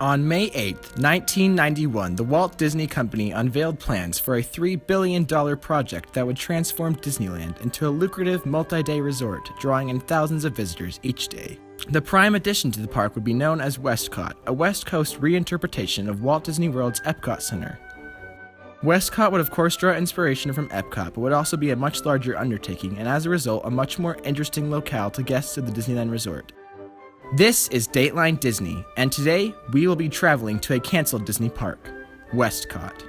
On May 8, 1991, the Walt Disney Company unveiled plans for a $3 billion project that would transform Disneyland into a lucrative multi-day resort, drawing in thousands of visitors each day. The prime addition to the park would be known as WestCOT, a West Coast reinterpretation of Walt Disney World's Epcot Center. WestCOT would of course draw inspiration from Epcot, but would also be a much larger undertaking, and as a result, a much more interesting locale to guests of the Disneyland Resort. This is Dateline Disney, and today we will be traveling to a canceled Disney park, WestCOT.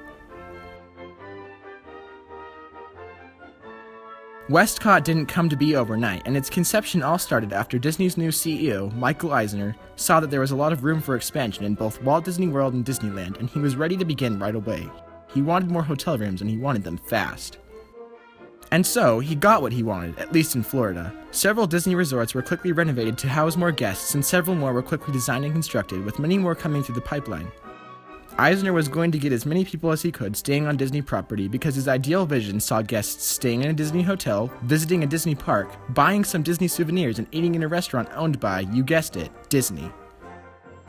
WestCOT didn't come to be overnight, and its conception all started after Disney's new CEO, Michael Eisner, saw that there was a lot of room for expansion in both Walt Disney World and Disneyland, and he was ready to begin right away. He wanted more hotel rooms, and he wanted them fast. And so, he got what he wanted, at least in Florida. Several Disney resorts were quickly renovated to house more guests, and several more were quickly designed and constructed, with many more coming through the pipeline. Eisner was going to get as many people as he could staying on Disney property because his ideal vision saw guests staying in a Disney hotel, visiting a Disney park, buying some Disney souvenirs, and eating in a restaurant owned by, you guessed it, Disney.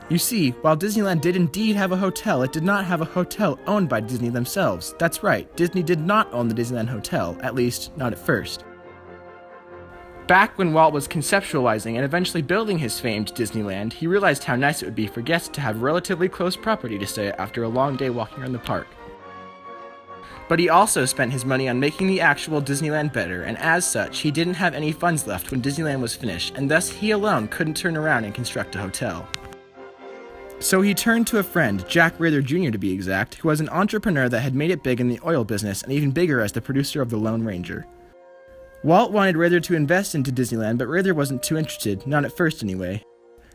You see, while Disneyland did indeed have a hotel, it did not have a hotel owned by Disney themselves. That's right, Disney did not own the Disneyland Hotel, at least not at first. Back when Walt was conceptualizing and eventually building his famed Disneyland, he realized how nice it would be for guests to have relatively close property to stay at after a long day walking around the park. But he also spent his money on making the actual Disneyland better, and as such, he didn't have any funds left when Disneyland was finished, and thus he alone couldn't turn around and construct a hotel. So he turned to a friend, Jack Rather Jr. to be exact, who was an entrepreneur that had made it big in the oil business and even bigger as the producer of The Lone Ranger. Walt wanted Rather to invest into Disneyland, but Rather wasn't too interested, not at first anyway.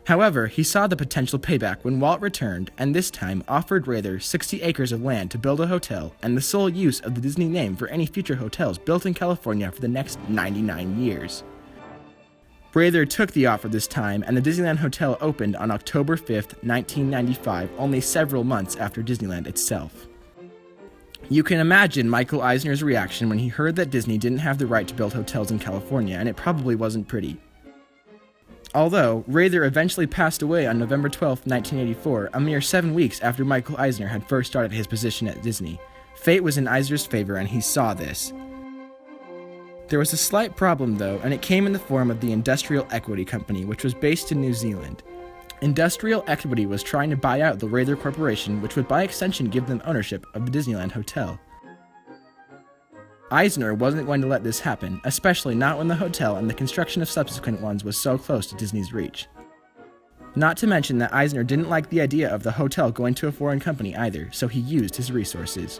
However, he saw the potential payback when Walt returned, and this time offered Rather 60 acres of land to build a hotel and the sole use of the Disney name for any future hotels built in California for the next 99 years. Rather took the offer this time, and the Disneyland Hotel opened on October 5th, 1995, only several months after Disneyland itself. You can imagine Michael Eisner's reaction when he heard that Disney didn't have the right to build hotels in California, and it probably wasn't pretty. Although, Rather eventually passed away on November 12, 1984, a mere 7 weeks after Michael Eisner had first started his position at Disney. Fate was in Eisner's favor, and he saw this. There was a slight problem though, and it came in the form of the Industrial Equity Company, which was based in New Zealand. Industrial Equity was trying to buy out the Rather Corporation, which would by extension give them ownership of the Disneyland Hotel. Eisner wasn't going to let this happen, especially not when the hotel and the construction of subsequent ones was so close to Disney's reach. Not to mention that Eisner didn't like the idea of the hotel going to a foreign company either, so he used his resources.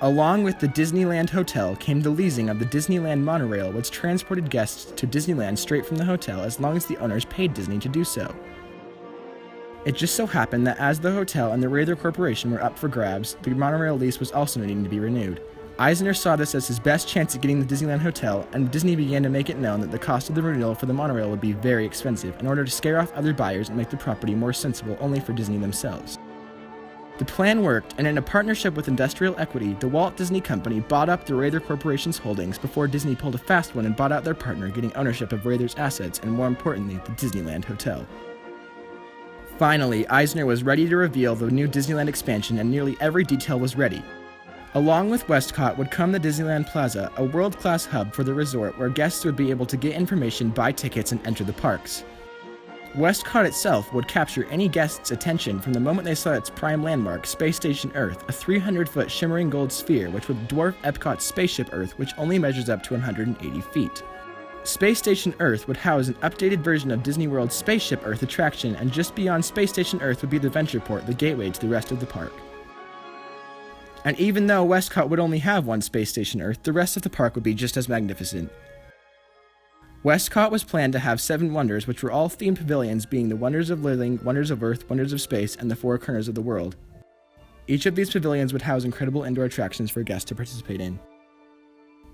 Along with the Disneyland Hotel came the leasing of the Disneyland monorail, which transported guests to Disneyland straight from the hotel as long as the owners paid Disney to do so. It just so happened that as the hotel and the Rather Corporation were up for grabs, the monorail lease was also needing to be renewed. Eisner saw this as his best chance at getting the Disneyland Hotel, and Disney began to make it known that the cost of the renewal for the monorail would be very expensive in order to scare off other buyers and make the property more sensible only for Disney themselves. The plan worked, and in a partnership with Industrial Equity, the Walt Disney Company bought up the Rather Corporation's holdings before Disney pulled a fast one and bought out their partner, getting ownership of Rather's assets and, more importantly, the Disneyland Hotel. Finally, Eisner was ready to reveal the new Disneyland expansion, and nearly every detail was ready. Along with WestCOT would come the Disneyland Plaza, a world-class hub for the resort where guests would be able to get information, buy tickets, and enter the parks. WestCOT itself would capture any guest's attention from the moment they saw its prime landmark, Space Station Earth, a 300-foot shimmering gold sphere which would dwarf Epcot's Spaceship Earth, which only measures up to 180 feet. Space Station Earth would house an updated version of Disney World's Spaceship Earth attraction, and just beyond Space Station Earth would be the Ventureport, the gateway to the rest of the park. And even though WestCOT would only have one Space Station Earth, the rest of the park would be just as magnificent. WestCOT was planned to have 7 wonders, which were all themed pavilions, being the Wonders of Living, Wonders of Earth, Wonders of Space, and the 4 Corners of the World. Each of these pavilions would house incredible indoor attractions for guests to participate in.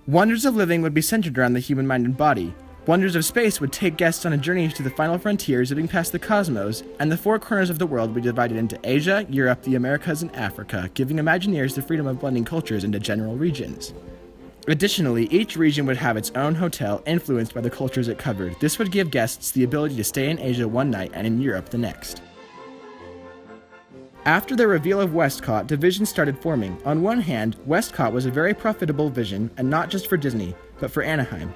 Wonders of Living would be centered around the human mind and body. Wonders of Space would take guests on a journey to the final frontier, zipping past the cosmos, and the 4 Corners of the World would be divided into Asia, Europe, the Americas, and Africa, giving Imagineers the freedom of blending cultures into general regions. Additionally, each region would have its own hotel influenced by the cultures it covered. This would give guests the ability to stay in Asia one night and in Europe the next. After the reveal of WestCOT, divisions started forming. On one hand, WestCOT was a very profitable vision, and not just for Disney, but for Anaheim.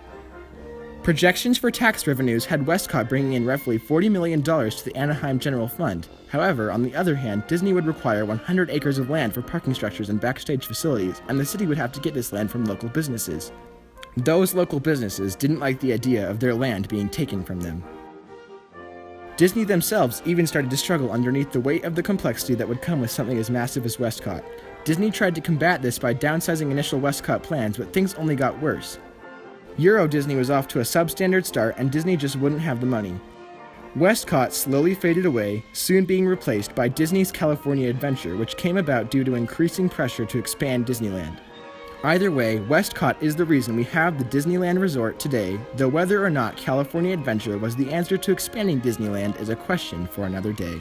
Projections for tax revenues had WestCOT bringing in roughly $40 million to the Anaheim General Fund. However, on the other hand, Disney would require 100 acres of land for parking structures and backstage facilities, and the city would have to get this land from local businesses. Those local businesses didn't like the idea of their land being taken from them. Disney themselves even started to struggle underneath the weight of the complexity that would come with something as massive as WestCOT. Disney tried to combat this by downsizing initial WestCOT plans, but things only got worse. Euro Disney was off to a substandard start, and Disney just wouldn't have the money. WestCOT slowly faded away, soon being replaced by Disney's California Adventure, which came about due to increasing pressure to expand Disneyland. Either way, WestCOT is the reason we have the Disneyland Resort today, though whether or not California Adventure was the answer to expanding Disneyland is a question for another day.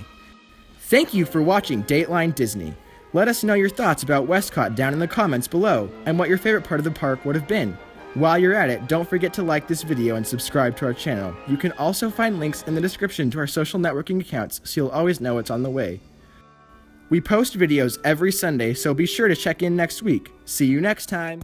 Thank you for watching Dateline Disney. Let us know your thoughts about WestCOT down in the comments below, and what your favorite part of the park would have been. While you're at it, don't forget to like this video and subscribe to our channel. You can also find links in the description to our social networking accounts, so you'll always know what's on the way. We post videos every Sunday, so be sure to check in next week. See you next time!